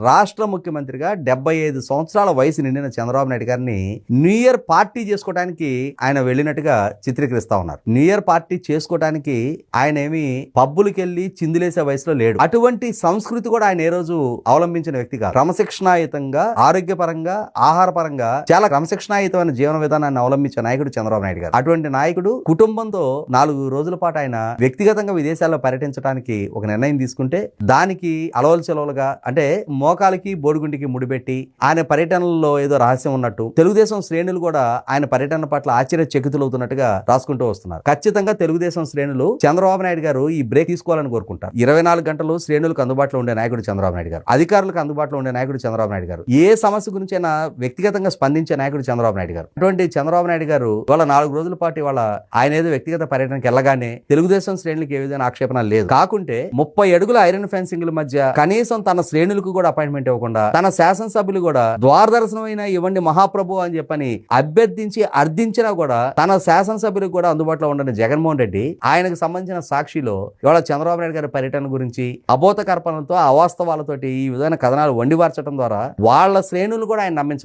రాష్ట్ర ముఖ్యమంత్రిగా 75 సంవత్సరాల వయసు నిండిన చంద్రబాబు నాయుడు గారిని న్యూ ఇయర్ పార్టీ చేసుకోవడానికి ఆయన వెళ్ళినట్టుగా చిత్రీకరిస్తా ఉన్నారు. న్యూ ఇయర్ పార్టీ చేసుకోవడానికి ఆయన ఏమి పబ్బులకి వెళ్ళి చిందులేసే వయసులో లేడు. అటువంటి సంస్కృతి కూడా ఆయన ఏ రోజు అవలంబించిన వ్యక్తి కాదు. క్రమశిక్షణాయుతంగా, ఆరోగ్యపరంగా, ఆహారపరంగా చాలా క్రమశిక్షణాయుతమైన జీవన విధానాన్ని అవలంబించిన నాయకుడు చంద్రబాబు నాయుడు గారు. అటువంటి నాయకుడు కుటుంబంతో 4 రోజుల పాటు ఆయన వ్యక్తిగతంగా విదేశాల్లో పర్యటించడానికి ఒక నిర్ణయం తీసుకుంటే దానికి అలవలు చెలవలుగా అంటే మోకాలికి బోడిగుండికి ముడిపెట్టి ఆయన పర్యటనలో ఏదో రహస్యం ఉన్నట్టు తెలుగుదేశం శ్రేణులు కూడా ఆయన పర్యటన పట్ల ఆశ్చర్యచకితులవుతున్నట్టుగా రాసుకుంటూ వస్తున్నారు. ఖచ్చితంగా తెలుగుదేశం శ్రేణులు చంద్రబాబు నాయుడు గారు ఈ బ్రేక్ తీసుకోవాలని కోరుకుంటారు. 24 గంటలు శ్రేణులకు అందుబాటులో ఉండే నాయకుడు చంద్రబాబు నాయుడు గారు, అధికారులకు అందుబాటులో ఉండే నాయకుడు చంద్రబాబు నాయుడు గారు, ఏ సమస్య గురించైనా వ్యక్తిగతంగా స్పందించే నాయకుడు చంద్రబాబు నాయుడు గారు. అటువంటి చంద్రబాబు నాయుడు గారు ఇవాళ 4 రోజుల పాటు ఇవాళ ఆయన ఏదో వ్యక్తిగత పర్యటనకి వెళ్ళగానే తెలుగుదేశం శ్రేణులకు ఏ విధంగా ఆక్షేపణ లేదు. కాకుంటే 30 అడుగుల ఐరన్ ఫెన్సింగ్ల మధ్య కనీసం తన శ్రేణులకు కూడా అపాయింట్మెంట్ ఇవ్వకుండా తన శాసనసభ్యులు కూడా ద్వారదర్శనమైన ఇవ్వండి మహాప్రభు అని చెప్పని అభ్యర్థించి అర్థించినా కూడా తన శాసనసభ్యులకు కూడా అందుబాటులో ఉండని జగన్మోహన్ రెడ్డి ఆయనకు సంబంధించిన సాక్షిలో ఇవాళ చంద్రబాబు నాయుడు గారి పర్యటన గురించి అబోధ కల్పనలతో, అవాస్తవాలతోటి ఈ విధమైన కథనాలు వండివార్చడం ద్వారా వాళ్ళ శ్రేణులు కూడా ఆయన నమ్మించలేదు.